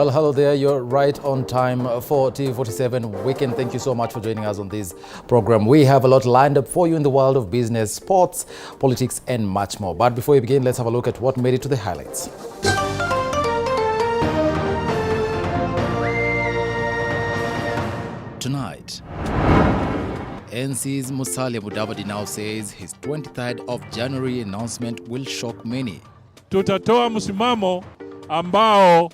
Well, hello there. You're right on time for TV47 Weekend. Thank you so much for joining us on this program. We have a lot lined up for you in the world of business, sports, politics, and much more. But before we begin, let's have a look at what made it to the highlights. Tonight, NC's Musalia Mudavadi now says his 23rd of January announcement will shock many. Tutatoa msimamo ambao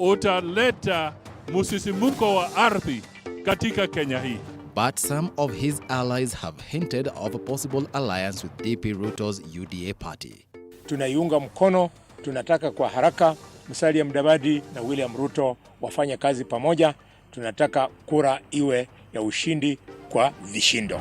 utaleta musisimuko wa ardhi katika Kenya hii. But some of his allies have hinted of a possible alliance with DP Ruto's UDA party. Tunaiunga mkono, tunataka kwa haraka Musalia Mudavadi na William Ruto wafanye kazi pamoja. Tunataka kura iwe ya ushindi kwa vishindo.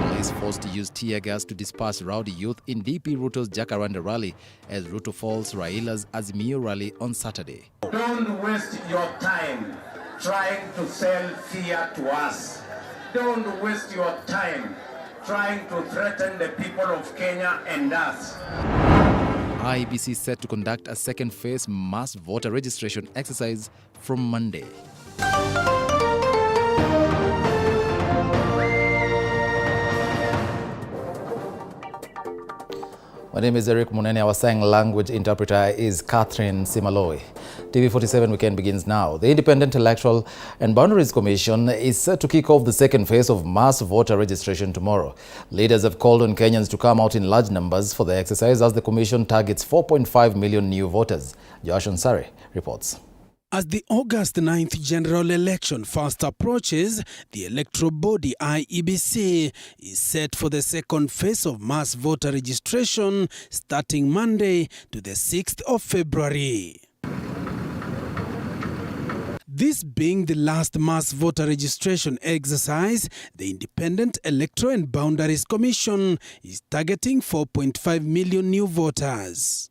Police forced to use tear gas to disperse rowdy youth in DP Ruto's Jacaranda rally as Ruto falls Raila's Azimio rally on Saturday. Don't waste your time trying to sell fear to us. Don't waste your time trying to threaten the people of Kenya and us. IEBC set to conduct a second phase mass voter registration exercise from Monday. My name is Eric Munene. Our sign language interpreter is Catherine Simaloi. TV47 Weekend begins now. The Independent Electoral and Boundaries Commission is set to kick off the second phase of mass voter registration tomorrow. Leaders have called on Kenyans to come out in large numbers for the exercise as the commission targets 4.5 million new voters. Josh Onsare reports. As the August 9th general election fast approaches, the electoral body IEBC is set for the second phase of mass voter registration starting Monday to the 6th of February. This being the last mass voter registration exercise, the Independent Electoral and Boundaries Commission is targeting 4.5 million new voters.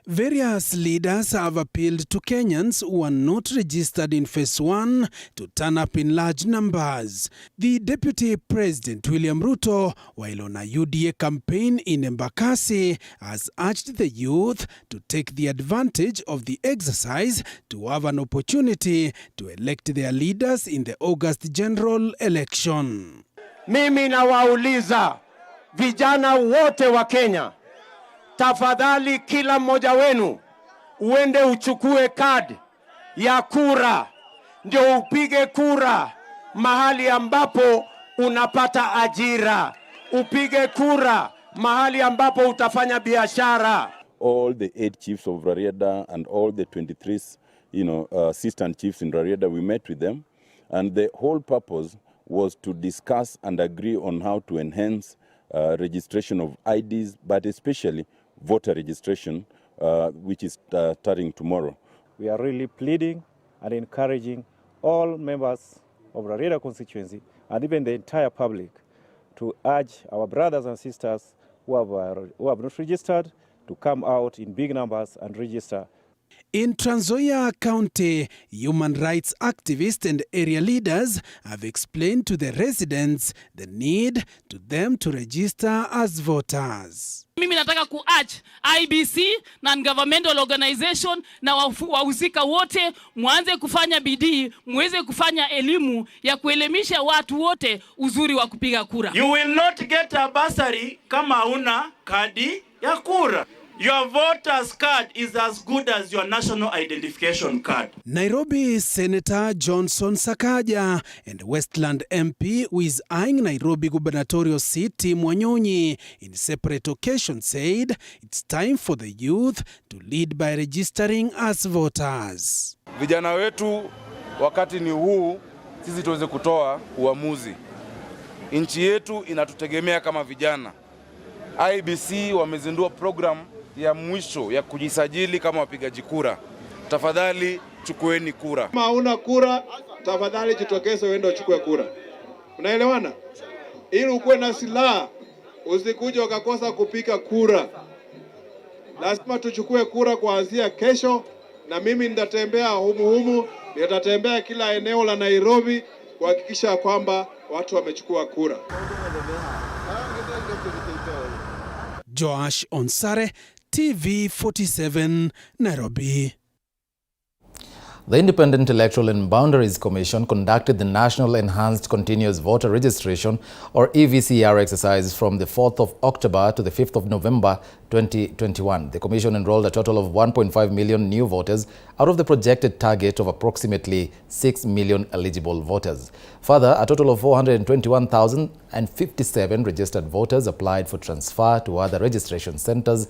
Various leaders have appealed to Kenyans who are not registered in Phase 1 to turn up in large numbers. The Deputy President William Ruto, while on a UDA campaign in Embakasi, has urged the youth to take the advantage of the exercise to have an opportunity to elect their leaders in the August general election. Mimi nawauliza vijana wote wa Kenya, tafadhali kila mmoja wenu uende uchukue kadi ya kura ndio upige kura mahali ambapo unapata ajira, upige kura mahali ambapo utafanya biashara. All the 8 chiefs of Rarieda and all the 23 assistant chiefs in Rarieda, we met with them, and the whole purpose was to discuss and agree on how to enhance registration of IDs, but especially voter registration, which is starting tomorrow. We are really pleading and encouraging all members of Rarieda constituency and even the entire public to urge our brothers and sisters who have not registered to come out in big numbers and register. In Trans Nzoia County, human rights activists and area leaders have explained to the residents the need to them to register as voters. Mimi nataka ku-urge IBC na governmental organization na wahusika wote muanze kufanya bidii, muweze kufanya elimu ya kuelimisha watu wote uzuri wa kupiga kura. You will not get a bursary kama una kadi ya kura. Your voter's card is as good as your national identification card. Nairobi Senator Johnson Sakaja and Westland MP who is eyeing Nairobi gubernatorial seat Tim Wanyonyi in separate occasions said it's time for the youth to lead by registering as voters. Vijana wetu, wakati ni huu, sisi tuweze kutoa uamuzi. Nchi yetu inatutegemea kama vijana. IEBC wamezindua program ya mwisho ya kujisajili kama wapigaji kura. Tafadhali chukueni kura. Kama huna kura, tafadhali jitokeze uende uchukue kura. Unaelewana? Ili ukuwe na silaha, usikuje ukakosa kupiga kura. Lazima tuchukue kura kuanzia kesho, na mimi nitatembea humu, nitatembea kila eneo la Nairobi kuhakikisha kwamba watu wamechukua kura. Josh Onsare, TV47, Nairobi. The Independent Electoral and Boundaries Commission conducted the National Enhanced Continuous Voter Registration or EVCR exercise from the 4th of October to the 5th of November 2021. The commission enrolled a total of 1.5 million new voters out of the projected target of approximately 6 million eligible voters. Further, a total of 421,057 registered voters applied for transfer to other registration centers.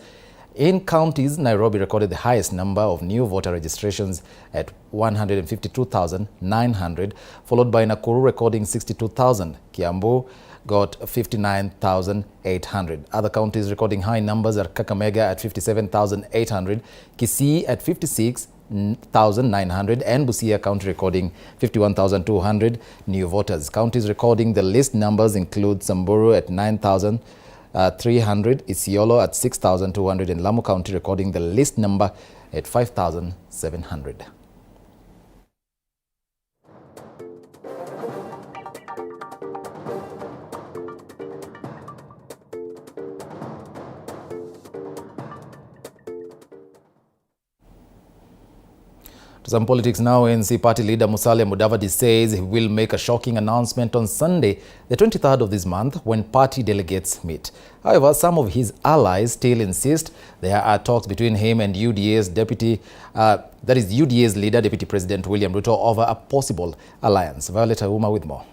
In counties, Nairobi recorded the highest number of new voter registrations at 152,900, followed by Nakuru recording 62,000. Kiambu got 59,800. Other counties recording high numbers are Kakamega at 57,800, Kisii at 56,900, and Busia County recording 51,200 new voters. Counties recording the least numbers include Samburu at 9,300, Isiolo at 6,200, and Lamu County recording the least number at 5,700. To some politics now, ANC party leader Musalia Mudavadi says he will make a shocking announcement on Sunday, the 23rd of this month, when party delegates meet. However, some of his allies still insist there are talks between him and UDA's UDA's leader, Deputy President William Ruto, over a possible alliance. Violet Uma with more.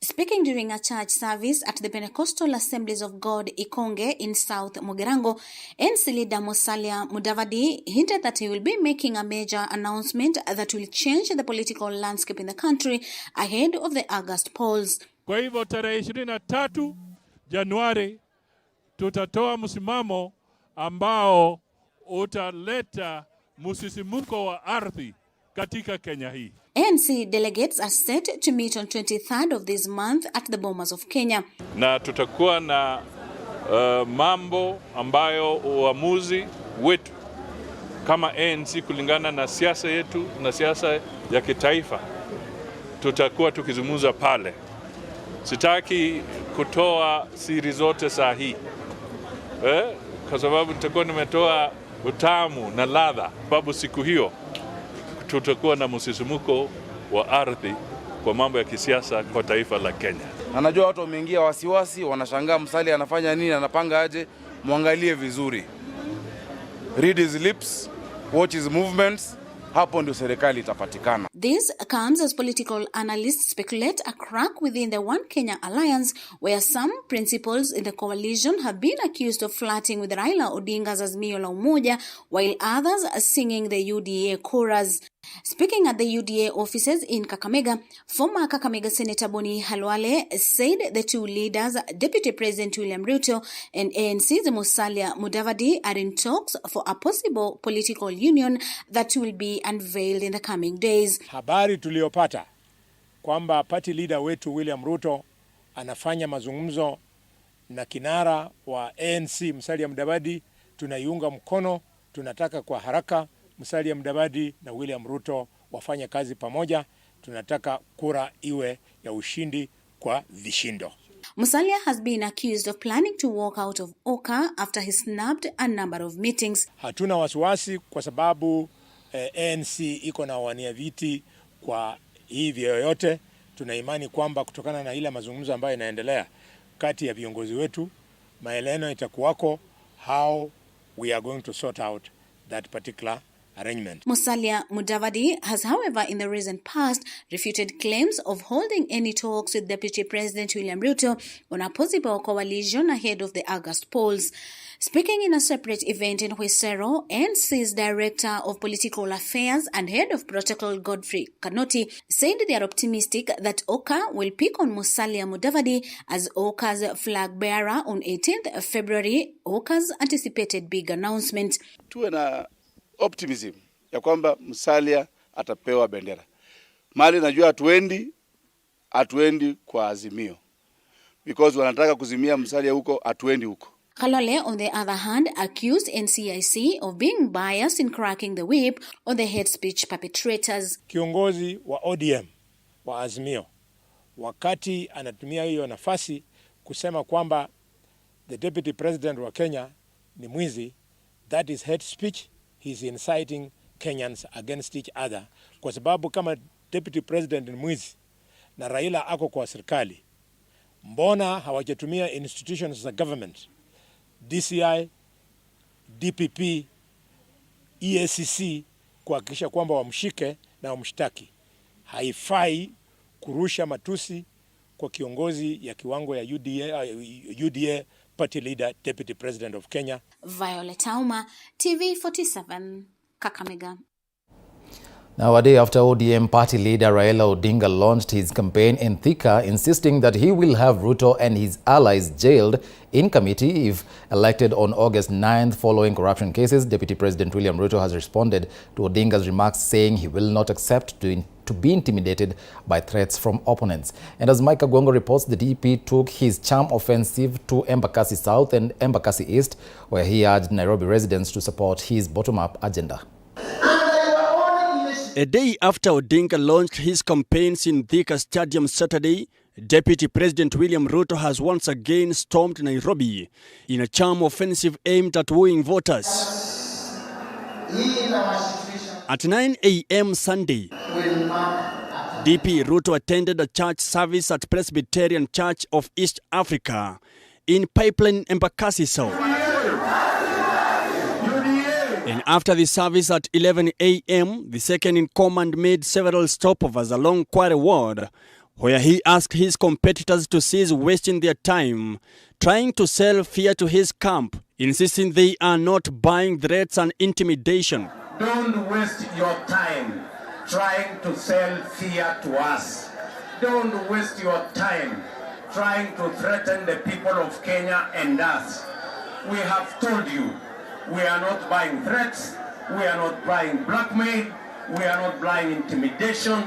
Speaking during a church service at the Pentecostal Assemblies of God Ikonge in South Mugirango, ANC leader Musalia Mudavadi hinted that he will be making a major announcement that will change the political landscape in the country ahead of the August polls. Kwa hivyo tarehe 23 Januari tutatoa msimamo ambao utaleta msisimuko wa ardhi katika Kenya hii. ANC delegates are set to meet on 23rd of this month at the Bomas of Kenya. Na tutakuwa na mambo ambayo uamuzi wetu kama ANC kulingana na siasa yetu na siasa ya kitaifa tutakuwa tukizungumza pale. Sitaki kutoa siri zote sahihi. Kwa sababu nitakuwa nimetoa utamu na ladha. Sababu siku hiyo tutakuwa na msisimuko wa ardhi kwa mambo ya kisiasa kwa taifa la Kenya. Anajua watu wameingia wasiwasi, wanashangaa Musalia anafanya nini, anapanga aje. Muangalie vizuri. Read his lips, watch his movements. Hapo ndio serikali itapatikana. This comes as political analysts speculate a crack within the One Kenya alliance, where some principals in the coalition have been accused of flirting with Raila Odinga's Azimio la Umoja, while others are singing the UDA chorus. Speaking at the UDA offices in Kakamega, former Kakamega Senator Boni Halwale said the two leaders, Deputy President William Ruto and ANC's Musalia Mudavadi, are in talks for a possible political union that will be unveiled in the coming days. Habari tuliyopata kwamba party leader wetu William Ruto anafanya mazungumzo na kinara wa ANC Musalia Mudavadi, tunaiunga mkono. Tunataka kwa haraka Musalia Mudavadi na William Ruto wafanye kazi pamoja. Tunataka kura iwe ya ushindi kwa vishindo. Musalia has been accused of planning to walk out of Oka after he snapped a number of meetings. Hatuna wasiwasi kwa sababu ANC iko na wania viti kwa hivi yoyote. Tuna imani kwamba kutokana na ile mazungumzo ambayo inaendelea kati ya viongozi wetu, maelewano itakuwako how we are going to sort out that particular arrangement. Musalia Mudavadi has, however, in the recent past, refuted claims of holding any talks with Deputy President William Ruto on a possible coalition ahead of the August polls. Speaking in a separate event in Huisero, NC's Director of Political Affairs and Head of Protocol Gotv Kanoti said they are optimistic that Oka will pick on Musalia Mudavadi as Oka's flag bearer on 18th February, Oka's anticipated big announcement. Tuwe na optimism ya kwamba Musalia atapewa bendera. Mali najua hatuendi kwa Azimio. Because wanataka kuzimia Musalia huko, hatuendi huko. Kalole, on the other hand, accused NCIC of being biased in cracking the whip on the hate speech perpetrators. Kiongozi wa ODM wa Azimio, wakati anatumia hiyo nafasi kusema kwamba the Deputy President wa Kenya ni mwizi, that is hate speech. He's inciting Kenyans against each other, kwa sababu kama deputy president ni mwizi na Raila ako kwa serikali, mbona hawajatumia institutions za government, DCI, DPP, EACC kuhakikisha kwamba wamshike na wamshtaki? Haifai kurusha matusi kwa kiongozi ya kiwango ya UDA party leader, deputy president of Kenya. Violet Auma, TV47, Kakamega. Now, a day after ODM party leader Raila Odinga launched his campaign in Thika, insisting that he will have Ruto and his allies jailed in committee if elected on August 9th following corruption cases, Deputy President William Ruto has responded to Odinga's remarks, saying he will not accept to be intimidated by threats from opponents. And as Mike Agwongo reports, the DP took his charm offensive to Embakasi South and Embakasi East, where he urged Nairobi residents to support his bottom-up agenda. A day after Odinga launched his campaigns in Thika Stadium Saturday, Deputy President William Ruto has once again stormed Nairobi in a charm offensive aimed at wooing voters. At 9 a.m. Sunday, DP Ruto attended a church service at Presbyterian Church of East Africa in Pipeline, Embakasi South. And after the service at 11 a.m., the second-in-command made several stopovers along Kware Ward, where he asked his competitors to cease wasting their time trying to sell fear to his camp, insisting they are not buying threats and intimidation. Don't waste your time trying to sell fear to us. Don't waste your time trying to threaten the people of Kenya and us. We have told you, we are not buying threats, we are not buying blackmail, we are not buying intimidation.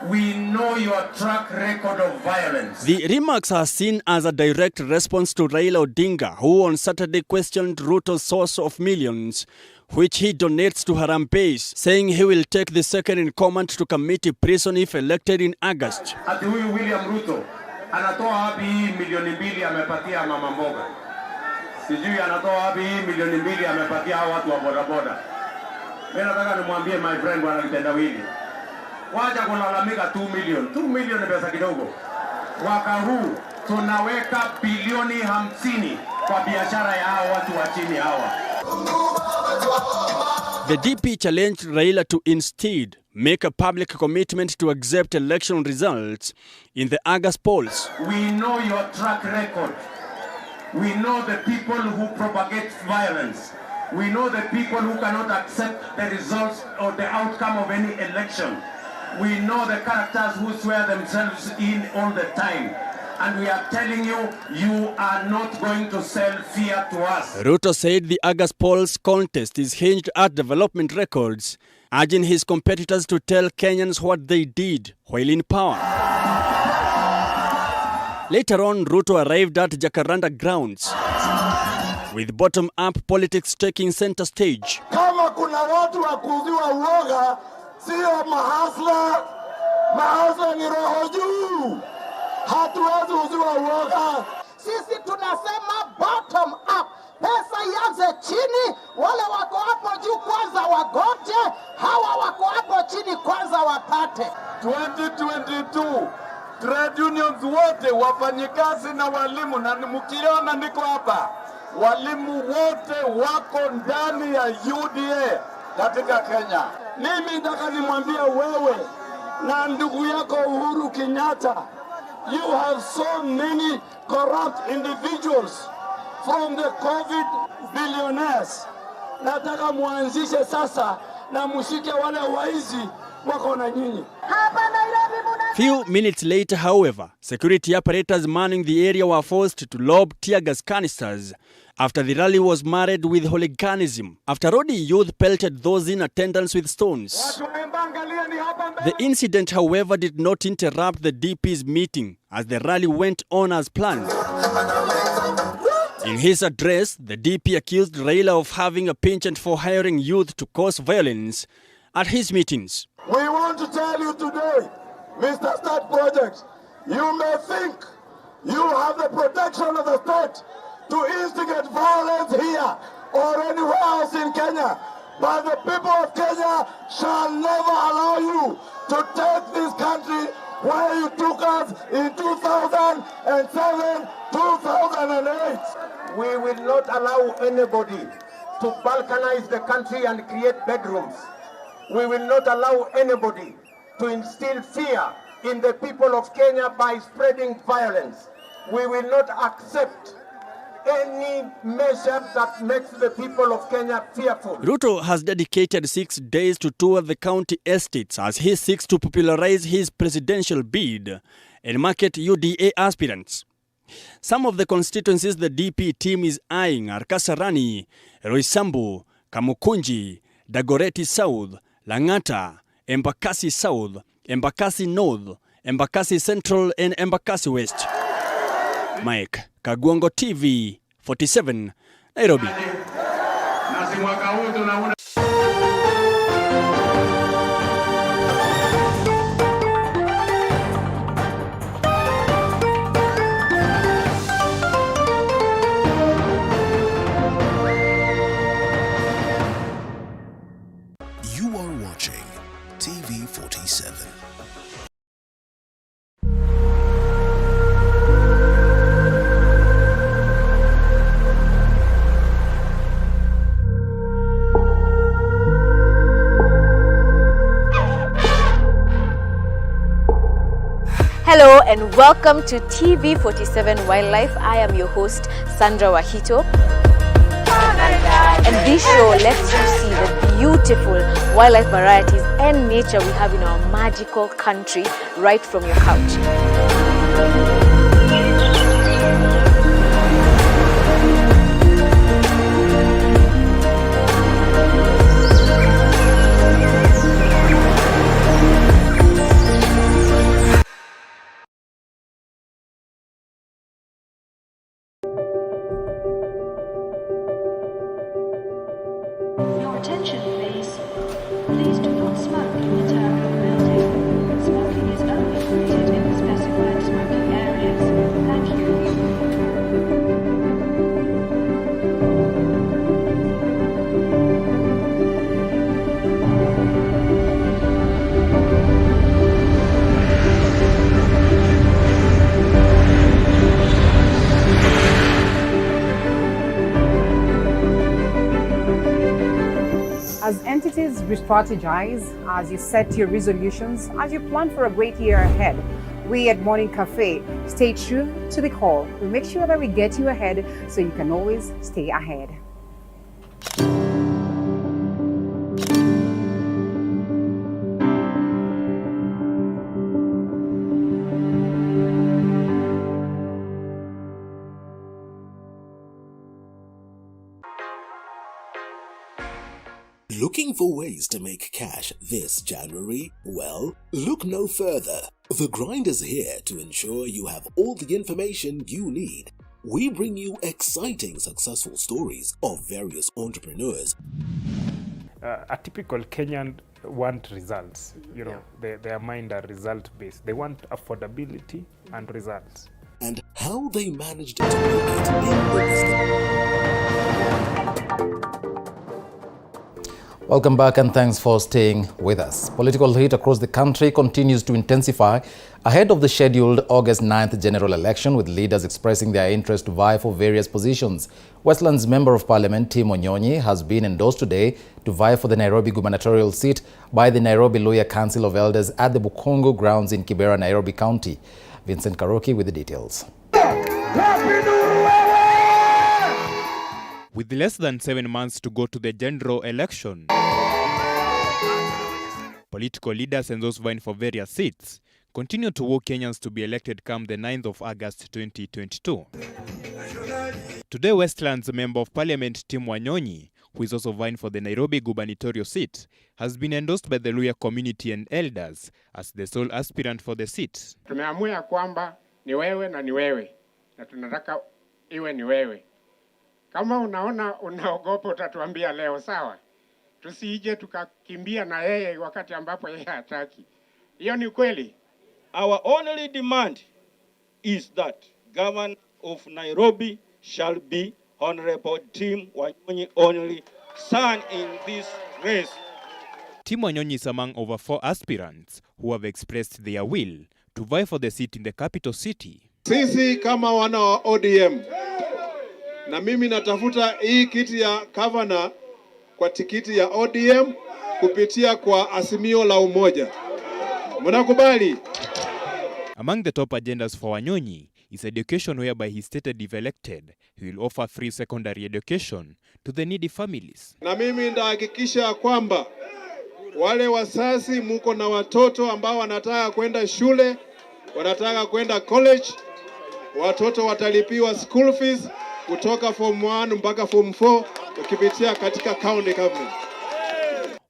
We know your track record of violence. The remarks are seen as a direct response to Raila Odinga, who on Saturday questioned Ruto's source of millions, which he donates to Harambee Base, saying he will take the second-in-command to committee prison if elected in August. Ati huyu William Ruto anatoa wapi milioni 2 amepatia mama mboga? Sijui anatoa wapi milioni 2 amepatia hao watu wa bodaboda. Mimi nataka nimwambie my friend bwana kitendawili. Wacha kulalamika 2 million. 2 million ni pesa kidogo. Mwaka huu tunaweka bilioni 50 kwa biashara ya hao watu wa chini hawa. The DP challenged Raila to instead make a public commitment to accept election results in the August polls. We know your track record. We know the people who propagate violence. We know the people who cannot accept the results or the outcome of any election. We know the characters who swear themselves in all the time. And we are telling you, you are not going to sell fear to us. Ruto said the August polls contest is hinged at development records, urging his competitors to tell Kenyans what they did while in power. Later on, Ruto arrived at Jacaranda grounds, with bottom-up politics taking center stage. Kama kuna watu wa kuuziwa uoga, sio mahasla. Mahasla ni roho juu. Hatuwezi uziwa uoga. Sisi tunasema bottom up. Pesa ianze chini, wale wako hapo juu kwanza wagote, hawa wako hapo chini kwanza wapate. 2022 trade unions wote, wafanyikazi na walimu, na mkiona niko hapa, walimu wote wako ndani ya UDA katika Kenya. Mimi nataka nimwambie wewe na ndugu yako Uhuru Kenyatta, you have so many corrupt individuals from the COVID billionaires. Nataka muanzishe sasa na mushike wale waizi wako na nyinyi. Few minutes later, however, security apparatus manning the area were forced to lob tear gas canisters after the rally was marred with hooliganism, after rowdy youth pelted those in attendance with stones. The incident, however, did not interrupt the DP's meeting as the rally went on as planned. In his address, the DP accused Raila of having a penchant for hiring youth to cause violence at his meetings. We want to tell you today, Mr. State Project, you may think you have the protection of the state to instigate violence here or anywhere else in Kenya, but the people of Kenya shall never allow you to take this country where you took us in 2007, 2008. We will not allow anybody to balkanize the country and create bedrooms. We will not allow anybody to instill fear in the people of Kenya by spreading violence. We will not accept any measure that makes the people of Kenya fearful. Ruto has dedicated 6 days to tour the county estates as he seeks to popularize his presidential bid and market UDA aspirants. Some of the constituencies the DP team is eyeing are Kasarani, Roysambu, Kamukunji, Dagoretti South, Langata, Embakasi South, Embakasi North, Embakasi Central, and Embakasi West. Mike Kagwango, TV 47, Nairobi. You are watching TV 47. Hello and welcome to TV 47 Wildlife. I am your host, Sandra Wahito. And this show lets you see the beautiful wildlife varieties and nature we have in our magical country right from your couch. Attention please. Please do not smoke in the terminal building. Smoking is only permitted in the specified smoking areas. Thank you. As entities re-strategize, as you set your resolutions, as you plan for a great year ahead, we at Morning Cafe stay true to the call. We make sure that we get you ahead so you can always stay ahead. Looking for ways to make cash this January? Well, look no further. The Grind is here to ensure you have all the information you need. We bring you exciting successful stories of various entrepreneurs. A typical Kenyan want results. You know, their mind are result based. They want affordability and results. And how they managed to make it in the business. Welcome back and thanks for staying with us. Political heat across the country continues to intensify ahead of the scheduled August 9th general election, with leaders expressing their interest to vie for various positions. Westlands Member of Parliament Tim Onyonyi has been endorsed today to vie for the Nairobi gubernatorial seat by the Nairobi Luhya Council of Elders at the Bukongo grounds in Kibera, Nairobi County. Vincent Karoki with the details. With less than 7 months to go to the general election, political leaders and those vying for various seats continue to woo Kenyans to be elected come the 9th of August 2022. Today, Westlands Member of Parliament Tim Onyonyi, who is also vying for the Nairobi gubernatorial seat, has been endorsed by the Luhya community and elders as the sole aspirant for the seat. Tumeamua kwamba ni wewe na ni wewe, na tunataka iwe ni wewe. Kama unaona unaogopa utatuambia leo, sawa? Tusije tukakimbia na yeye wakati ambapo yeye hataki. Hiyo ni kweli. Our only demand is that Governor of Nairobi shall be Honorable Tim Onyonyi only son in this race. Tim Wanyonyi is among over 4 aspirants who have expressed their will to vie for the seat in the capital city. Sisi kama wana wa ODM, na mimi natafuta hii kiti ya governor kwa tikiti ya ODM kupitia kwa Azimio la Umoja. Mnakubali? Among the top agendas for Wanyonyi is education, whereby he stated if elected, he will offer free secondary education to the needy families. Na mimi ndahakikisha kwamba wale wazazi muko na watoto ambao wanataka kwenda shule, wanataka kwenda college, watoto watalipiwa school fees kutoka form 1 mpaka form 4 ukipitia katika county government.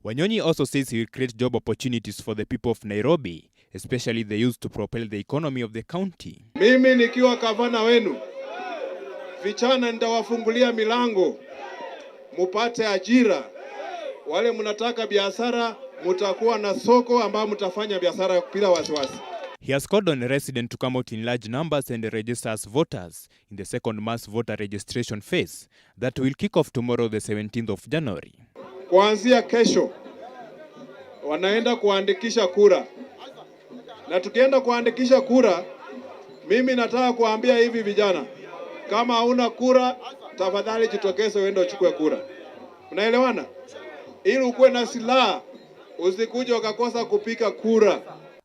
Wanyonyi also says he will create job opportunities for the people of Nairobi, especially the youth, to propel the economy of the county. Mimi nikiwa gavana wenu, vijana nitawafungulia milango, mupate ajira. Wale mnataka biashara, mutakuwa na soko ambao mtafanya biashara bila wasiwasi. He has called on residents to come out in large numbers and register as voters in the second mass voter registration phase that will kick off tomorrow, the 17th of January. Kuanzia kesho wanaenda kuandikisha kura. Na tukienda kuandikisha kura, mimi nataka kuambia hivi vijana, kama hauna kura, tafadhali jitokeze uende uchukue kura. Unaelewana? Ili ukuwe na silaha, usikuje ukakosa kupiga kura.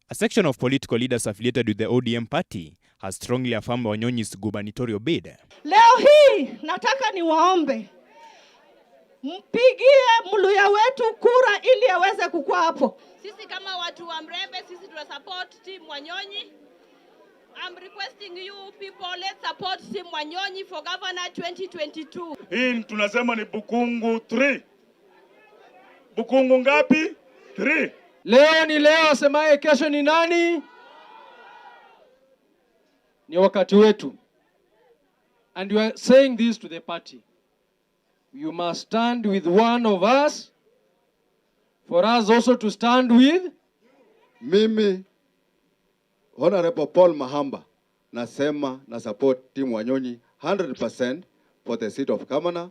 A section of political leaders affiliated with the ODM party has strongly affirmed Wanyonyi's gubernatorial bid. Leo hii nataka niwaombe mpigie Mluya wetu kura ili aweze kukua hapo. Sisi kama watu wa Mrembe, sisi tuna support Team Wanyonyi. I'm requesting you people, let's support Team Wanyonyi for governor 2022. Hii tunasema ni Bukungu 3. Bukungu ngapi? 3. Leo ni leo, semaye kesho ni nani? Ni wakati wetu. And we are saying this to the party. You must stand with one of us for us also to stand with. Mimi, Honorable Paul Mahamba, nasema na support Team Wanyonyi 100% for the seat of governor,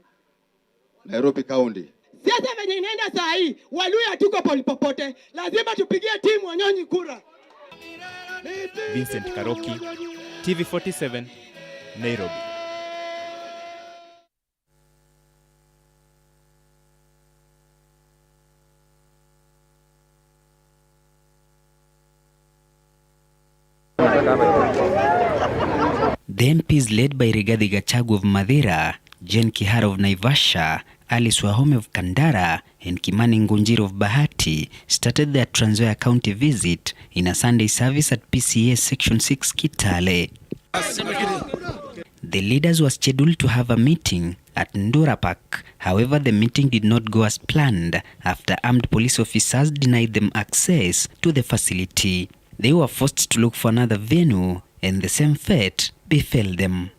Nairobi County. Siasa venye inaenda saa hii, Waluya tuko popote, lazima tupigie Team Wanyonyi kura. Vincent Karoki, TV47, Nairobi. The MPs led by Rigathi Gachagua of Mathira, Jane Kihara of Naivasha, Alice Wahome of Kandara, and Kimani Ngunjiri of Bahati started their Trans Nzoia County visit in a Sunday service at PCA Section 6 Kitale. The leaders were scheduled to have a meeting at Ndura Park. However, the meeting did not go as planned after armed police officers denied them access to the facility. They were forced to look for another venue, and the same fate befell them.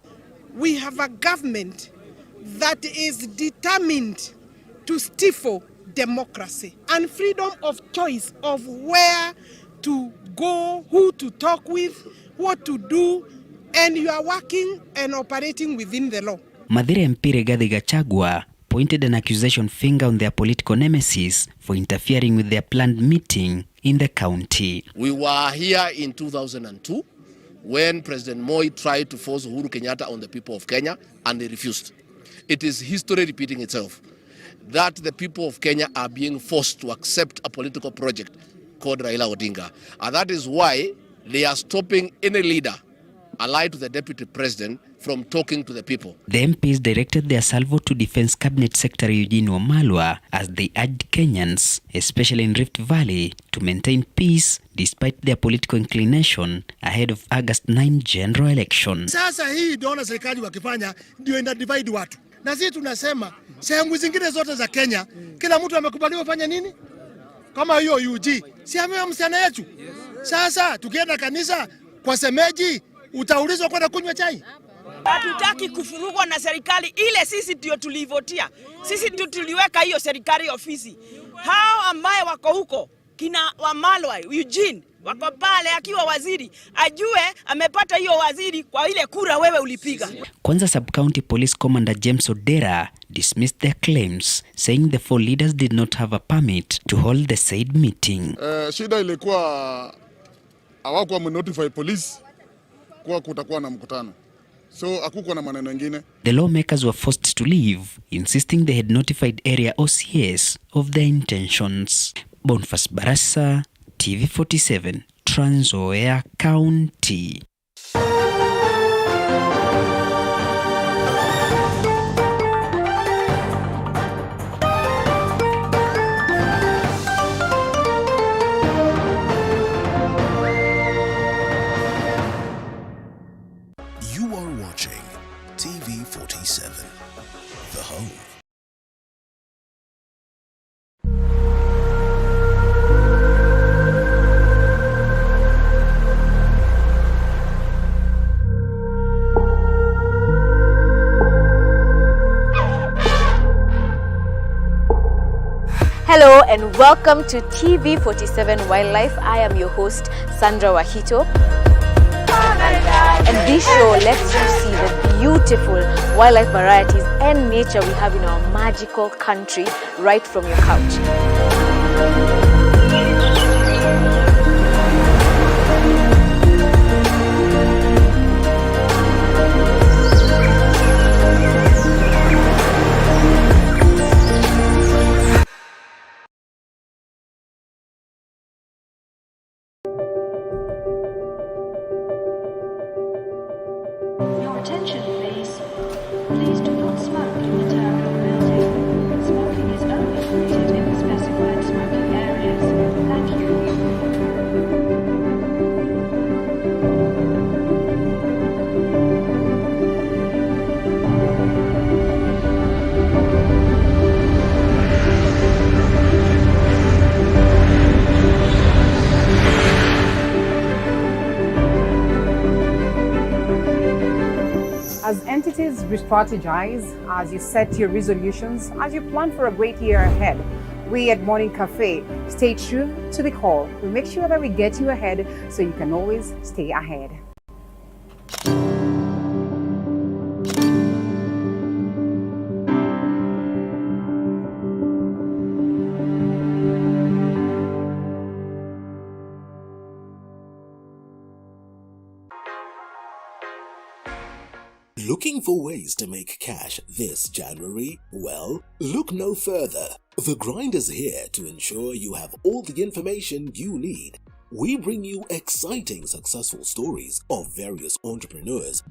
We have a government that is determined to stifle democracy and freedom of choice of where to go, who to talk with, what to do, and you are working and operating within the law. Mathira MP Rigathi Gachagua pointed an accusation finger on their political nemesis for interfering with their planned meeting in the county. We were here in 2002 when President Moi tried to force Uhuru Kenyatta on the people of Kenya, and they refused. It is history repeating itself that the people of Kenya are being forced to accept a political project called Raila Odinga. And that is why they are stopping any leader allied to the deputy president from talking to the people. The MPs directed their salvo to Defense Cabinet Secretary Eugene Wamalwa as they urged Kenyans, especially in Rift Valley, to maintain peace despite their political inclination ahead of August 9 general election. Sasa hii ndio serikali wakifanya ndio ina divide watu. Na sisi tunasema sehemu zingine zote za Kenya kila mtu amekubaliwa fanya nini? Kama hiyo UG, si amewa msichana yetu. Sasa tukienda kanisa kwa semeji utaulizwa kwenda kunywa chai. Hatutaki kufurugwa na serikali ile, sisi ndio tulivotia. Sisi ndio tuliweka hiyo serikali ofisi. Hao ambaye wako huko kina Wamalwa, Eugene, wako pale akiwa waziri, ajue amepata hiyo waziri kwa ile kura wewe ulipiga. Kwanza Sub-County Police Commander James Odera dismissed their claims, saying the 4 leaders did not have a permit to hold the said meeting. Shida ilikuwa hawakuwa notify police kuwa kutakuwa na mkutano. So hakukuwa na maneno mengine. The lawmakers were forced to leave, insisting they had notified area OCS of their intentions. Boniface Barasa, TV47, Trans Nzoia County. You are watching TV47, The Home. Hello and welcome to TV47 Wildlife. I am your host, Sandra Wahito. And this show lets you see the beautiful wildlife varieties and nature we have in our magical country right from your couch. Your attention, please. Please do not smoke in the terminal building. Smoking is only permitted in the specified smoking areas. Thank you. As entities re-strategize, as you set your resolutions, as you plan for a great year ahead, we at Morning Cafe stay true to the call. We make sure that we get you ahead so you can always stay ahead. Looking for ways to make cash this January? Well, look no further. The Grind is here to ensure you have all the information you need. We bring you exciting successful stories of various entrepreneurs.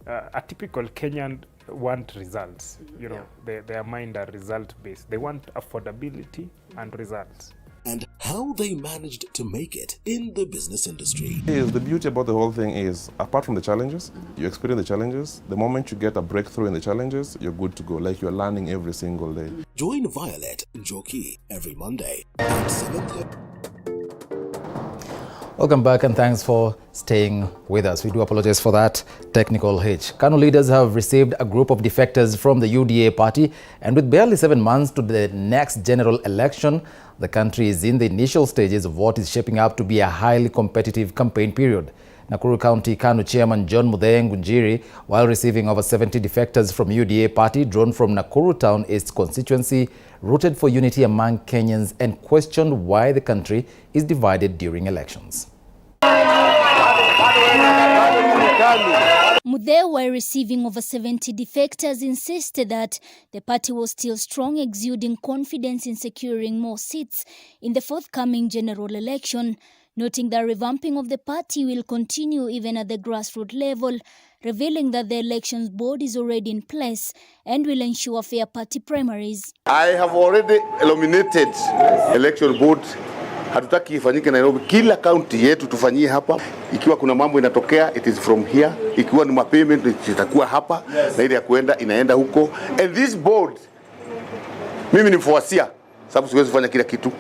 A typical Kenyan want results. You know, their mind are result based. They want affordability and results. And how they managed to make it in the business industry. The beauty about the whole thing is, apart from the challenges, you experience the challenges. The moment you get a breakthrough in the challenges, you're good to go, like you're learning every single day. Join Violet Njoki every Monday at 7:30. Welcome back and thanks for staying with us. We do apologize for that technical hitch. KANU leaders have received a group of defectors from the UDA party, and with barely 7 months to the next general election, the country is in the initial stages of what is shaping up to be a highly competitive campaign period. Nakuru County KANU Chairman John Mudaengunjiri, while receiving over 70 defectors from UDA party drawn from Nakuru Town East constituency, rooted for unity among Kenyans and questioned why the country is divided during elections. Mudhe, while receiving over 70 defectors, insisted that the party was still strong, exuding confidence in securing more seats in the forthcoming general election, noting that revamping of the party will continue even at the grassroots level, revealing that the elections board is already in place and will ensure fair party primaries. I have already eliminated election board. Hatutaki ifanyike Nairobi, kila county yetu tufanyie hapa. Ikiwa kuna mambo inatokea, it is from here. Ikiwa ni mapayment itakuwa hapa, na ile ya kuenda inaenda huko. And this board, mimi ni mfuasia, sababu siwezi kufanya kila kitu.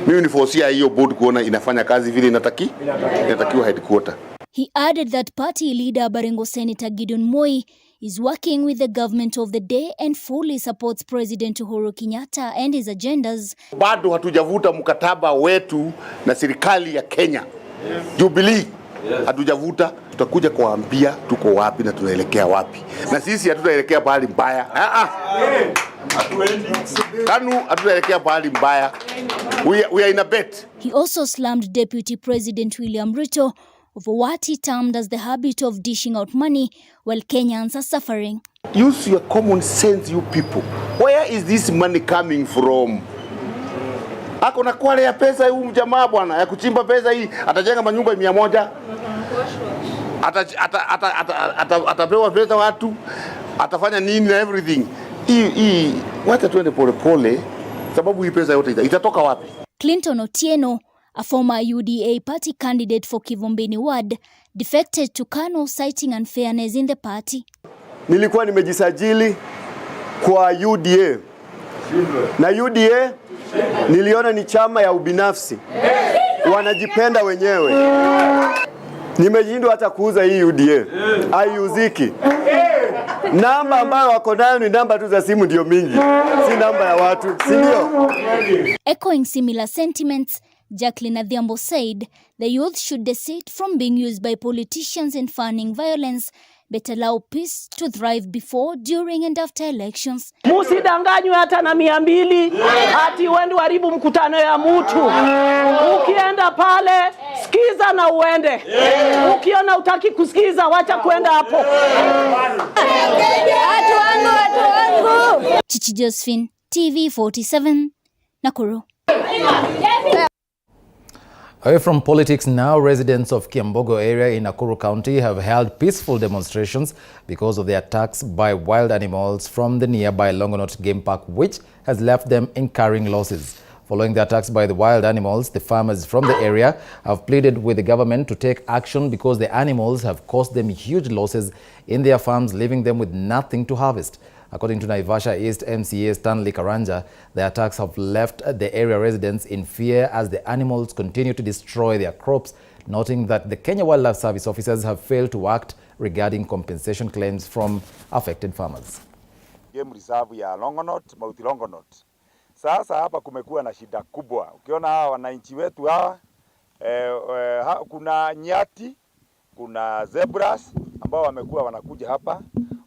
Mimi ni mfuasia hiyo board kuona inafanya kazi vile inatakiwa headquarter. He added that party leader Baringo Senator Gideon Moi is working with the government of the day and fully supports President Uhuru Kenyatta and his agendas. Bado hatujavuta mkataba wetu na serikali ya Kenya. Jubilee. Hatujavuta, tutakuja kuambia tuko wapi na tunaelekea wapi. Na sisi hatutaelekea pahali mbaya. Hatutaelekea pahali mbaya. We are in a bet. He also slammed Deputy President William Ruto over what he termed as the habit of dishing out money while Kenyans are suffering. Use your common sense, you people. Where is this money coming from? Ako na kwale ya pesa huyu jamaa bwana ya kuchimba pesa hii, atajenga manyumba 100. Atapewa pesa watu, atafanya nini na everything. Hii wacha tuende pole pole sababu hii pesa yote itatoka wapi? Clinton Otieno, a former UDA party candidate for Kivumbini Ward, defected to Kano citing unfairness in the party. Nilikuwa nimejisajili kwa UDA. Na UDA niliona ni chama ya ubinafsi. Wanajipenda wenyewe. Nimejindwa hata kuuza hii UDA. Haiuziki. Namba ambayo wako nayo ni namba tu za simu ndio mingi. Si namba ya watu, si ndio? Echoing similar sentiments, Jacqueline Adhiambo said the youth should desist from being used by politicians in fanning violence, but allow peace to thrive before, during and after elections. Musidanganywe hata na 200 ati uende haribu mkutano ya mtu. Ukienda pale sikiza na uende. Ukiona utaki kusikiza wacha kwenda hapo. Watu wangu. Chichi Josephine, TV47, Nakuru. Away from politics now, residents of Kiambogo area in Nakuru County have held peaceful demonstrations because of the attacks by wild animals from the nearby Longonot Game Park, which has left them incurring losses. Following the attacks by the wild animals, the farmers from the area have pleaded with the government to take action because the animals have caused them huge losses in their farms, leaving them with nothing to harvest. According to Naivasha East MCA Stanley Karanja, the attacks have left the area residents in fear as the animals continue to destroy their crops, noting that the Kenya Wildlife Service officers have failed to act regarding compensation claims from affected farmers. Game reserve ya Longonot, Mount Longonot. Sasa hapa kumekuwa na shida kubwa. Ukiona hawa wananchi wetu hawa, kuna nyati, kuna zebras ambao wamekuwa wanakuja hapa.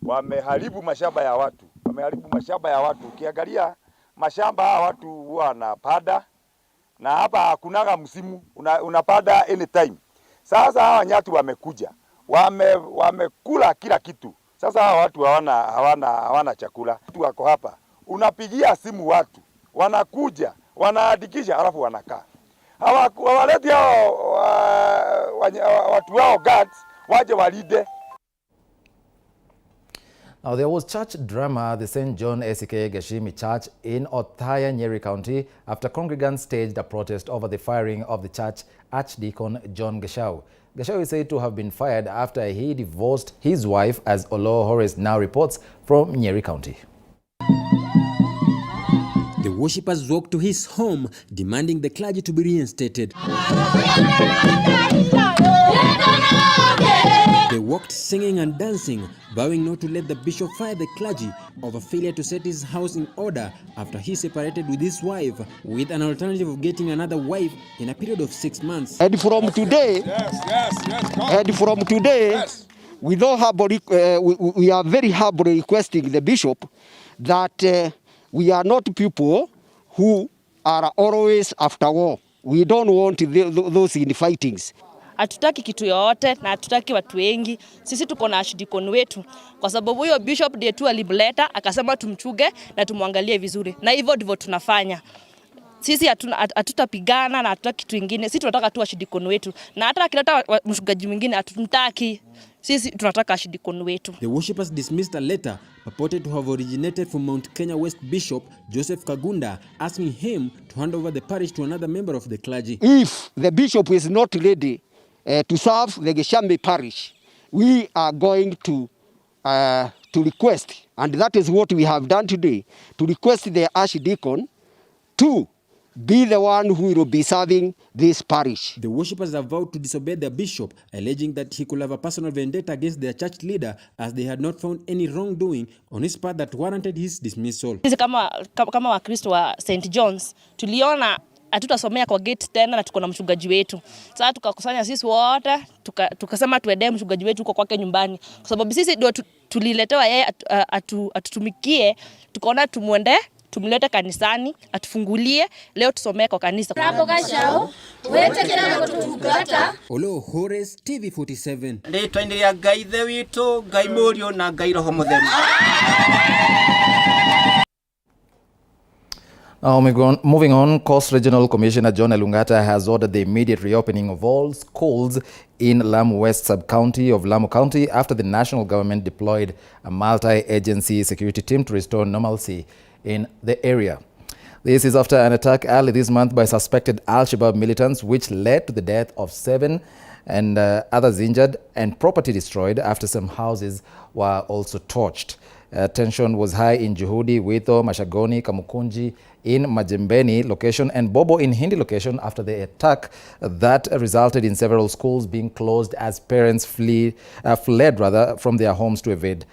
Wameharibu mashamba ya watu. Ukiangalia mashamba hawa watu huwa wanapada na hapa hakunaga msimu, unapada anytime. Sasa hawa nyati wamekuja, wamekula kila kitu. Sasa hawa watu hawana chakula. Watu wako hapa, unapigia simu watu, wanakuja, wanaandikisha alafu wanakaa. Hawaleti hao watu wao guards waje walide. Now, there was church drama at the St. John A.C.K. Gashimi Church in Othaya, Nyeri County, after congregants staged a protest over the firing of the church Archdeacon John Gashau. Gashau is said to have been fired after he divorced his wife, as Olo Horace now reports from Nyeri County. The worshippers walked to his home, demanding the clergy to be reinstated. They walked singing and dancing, vowing not to let the bishop fire the clergy over failure to set his house in order after he separated with his wife, with an alternative of getting another wife in a period of 6 months. And from today, we are very humbly requesting the bishop that we are not people who are always after war. We don't want those infightings. Hatutaki kitu yoyote na hatutaki watu wengi. Sisi tuko na Archdeacon wetu kwa sababu huyo bishop ndiye tu alimleta akasema tumchuge na tumwangalie vizuri. Na hivyo ndivyo tunafanya. Sisi hatutapigana na hatutaki kitu kingine. Sisi tunataka tu Archdeacon wetu. Na hata akileta mshugaji mwingine hatumtaki. Sisi tunataka Archdeacon wetu. The worshippers dismissed a letter purported to have originated from Mount Kenya West Bishop Joseph Kagunda, asking him to hand over the parish to another member of the clergy. If the bishop is not ready to serve the Geshambi parish, we are going to request, and that is what we have done today, to request the Archdeacon to be the one who will be serving this parish. The worshippers have vowed to disobey their bishop, alleging that he could have a personal vendetta against their church leader as they had not found any wrongdoing on his part that warranted his dismissal. Sisi kama Wakristo wa St. John's tuliona hatutasomea kwa gate tena na tuko na mchungaji wetu. Sasa tukakusanya sisi wote tukasema tuende mchungaji wetu huko kwake nyumbani. Kwa sababu sisi ndio tuliletewa yeye atutumikie, tukaona tumlete kanisani, atufungulie, leo tusomee kwa kanisa. Olo Hores TV 47. Nditwaindiria Ngai the witu, Ngai murio na Ngai roho mutheru. Moving on, Coast Regional Commissioner John Elungata has ordered the immediate reopening of all schools in Lamu West Sub-County of Lamu County after the national government deployed a multi-agency security team to restore normalcy in the area. This is after an attack early this month by suspected Al-Shabaab militants, which led to the death of 7 and others injured and property destroyed after some houses were also torched. Tension was high in Juhudi, Wito, Mashagoni, Kamukunji, in Majembeni location and Bobo in Hindi location after the attack that resulted in several schools being closed as parents fled from their homes to evade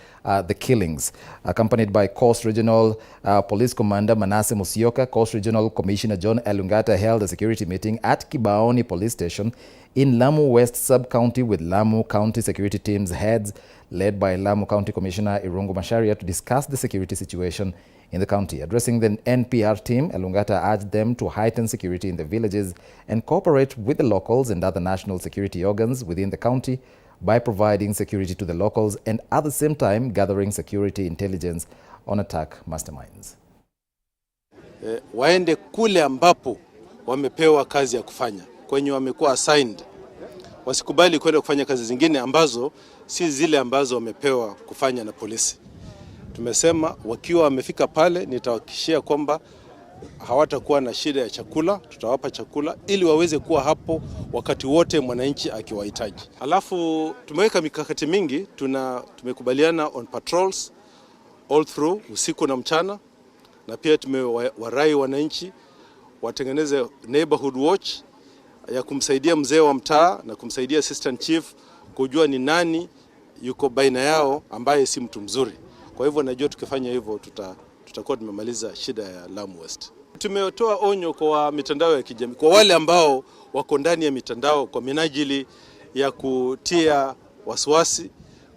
the killings. Accompanied by Coast Regional Police Commander Manasseh Musyoka, Coast Regional Commissioner John Elungata held a security meeting at Kibaoni Police Station in Lamu West Sub-County with Lamu County security teams heads led by Lamu County Commissioner Irungu Masharia to discuss the security situation in the county. Addressing the NPR team, Elungata urged them to heighten security in the villages and cooperate with the locals and other national security organs within the county by providing security to the locals and at the same time gathering security intelligence on attack masterminds. Waende kule ambapo wamepewa kazi ya kufanya, kwenye wamekuwa assigned. Wasikubali kwenda kufanya kazi zingine ambazo si zile ambazo wamepewa kufanya na polisi. Tumesema wakiwa wamefika pale, nitawahakikishia kwamba hawatakuwa na shida ya chakula, tutawapa chakula ili waweze kuwa hapo wakati wote mwananchi akiwahitaji. Alafu tumeweka mikakati mingi, tumekubaliana on patrols all through usiku na mchana, na pia tumewarai wananchi watengeneze neighborhood watch ya kumsaidia mzee wa mtaa na kumsaidia assistant chief kujua ni nani yuko baina yao ambaye si mtu mzuri. Kwa hivyo najua tukifanya hivyo tutakuwa tumemaliza shida ya Lamu West. Tumetoa onyo kwa mitandao ya kijamii, kwa wale ambao wako ndani ya mitandao kwa minajili ya kutia wasiwasi,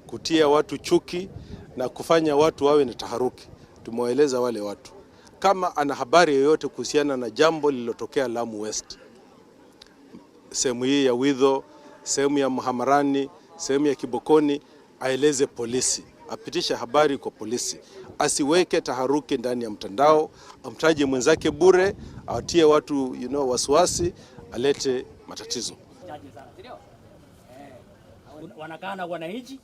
kutia watu chuki na kufanya watu wawe na taharuki. Tumewaeleza wale watu, kama ana habari yoyote kuhusiana na jambo lililotokea Lamu West, sehemu hii ya Widho, sehemu ya Muhamarani, sehemu ya Kibokoni, aeleze polisi, apitisha habari kwa polisi, asiweke taharuki ndani ya mtandao, amtaje mwenzake bure, atie watu wasiwasi, alete matatizo. Wanakaa na wananchi